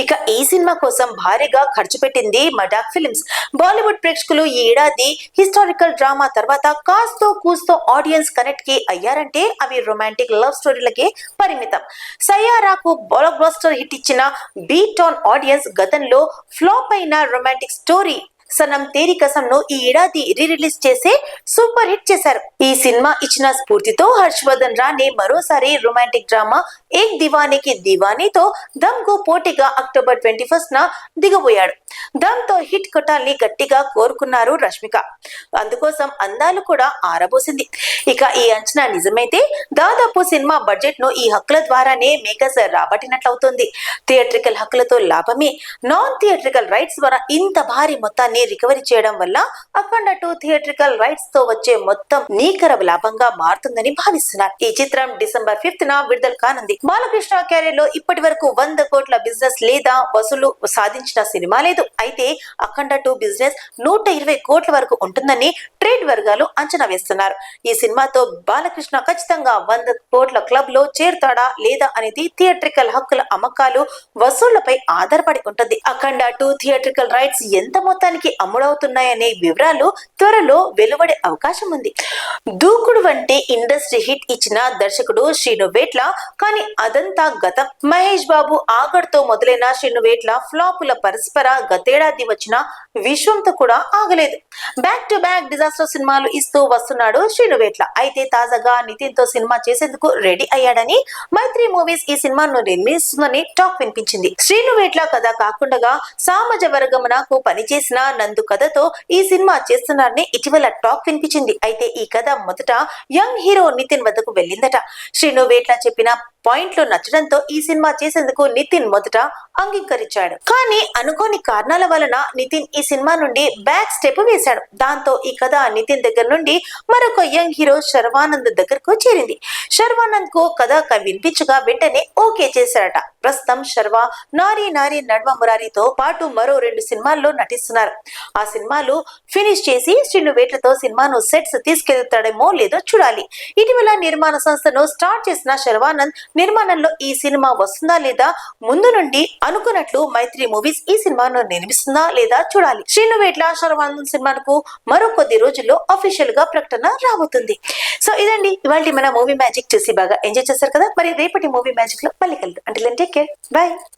ఇక ఈ సినిమా కోసం భారీగా ఖర్చు పెట్టింది మడాక్ ఫిల్మ్స్. బాలీవుడ్ ప్రేక్షకులు ఈ ఏడాది హిస్టారికల్ డ్రామా తర్వాత కాస్తో కూస్తో ఆడియన్స్ కనెక్ట్ కి అయ్యారంటే అవి రొమాంటిక్ లవ్ స్టోరీలకే పరిమితం. సయ్యారాకు బ్లాక్ బస్టర్ హిట్ ఇచ్చిన బీట్ ఆన్ ఆడియన్స్ గతంలో ఫ్లాప్ అయిన రొమాంటిక్ స్టోరీ సనం తేరీ కసంను ఈ ఏడాది రిలీజ్ చేసి సూపర్ హిట్ చేశారు. ఈ సినిమా ఇచ్చిన స్ఫూర్తితో హర్షవర్ధన్ రానే మరోసారి రొమాంటిక్ డ్రామా ఏక్ దివానికి దివానీతో దమ్ కు పోటీగా అక్టోబర్ 21 న దిగబోయాడు. దమ్ తో హిట్ కొట్టాలని గట్టిగా కోరుకున్నారు రష్మిక. అందుకోసం అందాలు కూడా ఆరబోసింది. ఇక ఈ అంచనా నిజమైతే దాదాపు సినిమా బడ్జెట్ ను ఈ హక్కుల ద్వారానే మేకర్స్ రాబట్టినట్లవుతుంది. థియేట్రికల్ హక్కులతో లాభమే, నాన్ థియేట్రికల్ రైట్స్ ద్వారా ఇంత భారీ మొత్తాన్ని రికవరీ చేయడం వల్ల అఖండ 2 థియేట్రికల్ రైట్స్ తో వచ్చే మొత్తం నీకర లాభంగా మారుతుందని భావిస్తున్నారు. ఈ చిత్రం డిసెంబర్ 5th న విడుదల కానుంది. బాలకృష్ణ కెరీర్ లో ఇప్పటి వరకు 100 కోట్ల బిజినెస్ లేదా వసూలు సాధించిన సినిమా లేదు. అయితే అఖండ 2 బిజినెస్ 120 కోట్ల వరకు ఉంటుందని ట్రేడ్ వర్గాలు అంచనా వేస్తున్నారు. ఈ సినిమాతో బాలకృష్ణ ఖచ్చితంగా 100 కోట్ల క్లబ్ లో చేరుతాడా లేదా అనేది థియేట్రికల్ హక్కుల అమ్మకాలు వసూళ్లపై ఆధారపడి ఉంటుంది. అఖండ 2 థియేట్రికల్ రైట్స్ ఎంత మొత్తానికి అమ్ముడవుతున్నాయనే వివరాలు త్వరలో వెలువడే అవకాశం ఉంది. దూకుడు వంటి ఇండస్ట్రీ హిట్ ఇచ్చిన దర్శకుడు శ్రీను వేట్ల, కానీ అదంతా గతం. మహేష్ బాబు ఆగడ్తో మొదలైన శ్రీను వేట్ల ఫ్లాపుల పరస్పర గతేడాది వచ్చిన విశ్వంతో కూడా ఆగలేదు. బ్యాక్ టు బ్యాక్ డిజాస్టర్ సినిమాలు ఇస్తూ వస్తున్నాడు శ్రీను వేట్ల. అయితే తాజాగా నితిన్ తో సినిమా చేసేందుకు రెడీ అయ్యాడని మైత్రి మూవీస్ ఈ సినిమాను నిర్మిస్తుందని టాక్ వినిపించింది. శ్రీను వేట్ల కథ కాకుండా సామాజ వర్గమునకు పనిచేసిన నందు కథతో ఈ సినిమా చేస్తున్నారని ఇటీవల టాక్ వినిపించింది. అయితే ఈ కథ మొదట యంగ్ హీరో నితిన్ వద్దకు వెళ్ళిందట. శ్రీను వేట్ల చెప్పిన పాయింట్లు నచ్చడంతో ఈ సినిమా చేసేందుకు నితిన్ మొదట అంగీకరించాడు. కానీ అనుకోని కారణాల వలన నితిన్ ఈ సినిమా నుండి బ్యాక్ స్టెప్ వేశాడు. దాంతో ఈ కథ నితిన్ దగ్గర నుండి మరొక యంగ్ హీరో శర్వానంద్ దగ్గరకు చేరింది. శర్వానంద్ కు కథ వినిపించగా వెంటనే ఓకే చేశారట. ప్రస్తుతం శర్వా నారీ నారీ నడ్వ మురారితో పాటు మరో 2 సినిమాల్లో నటిస్తున్నారు. ఆ సినిమాలు ఫినిష్ చేసి శ్రీను వేట్లతో సినిమాను సెట్స్ తీసుకెళ్తాడేమో లేదో చూడాలి. ఇటీవల నిర్మాణ సంస్థను స్టార్ట్ చేసిన శర్వానంద్ నిర్మాణంలో ఈ సినిమా వస్తుందా లేదా ముందు నుండి అనుకున్నట్లు మైత్రి మూవీస్ ఈ సినిమాను నిర్మిస్తుందా లేదా చూడాలి. శ్రీను వేట్ల శర్వానంద్ సినిమాకు మరో కొద్ది రోజుల్లో అఫీషియల్ గా ప్రకటన రాబోతుంది. సో ఇదండి ఇవాళ మన మూవీ మ్యాజిక్, చూసి బాగా ఎంజాయ్ చేశారు కదా. మరి రేపటి మూవీ మ్యాజిక్ లో మళ్ళీ కలుద్దాం. అంటే టేక్ కేర్, బై.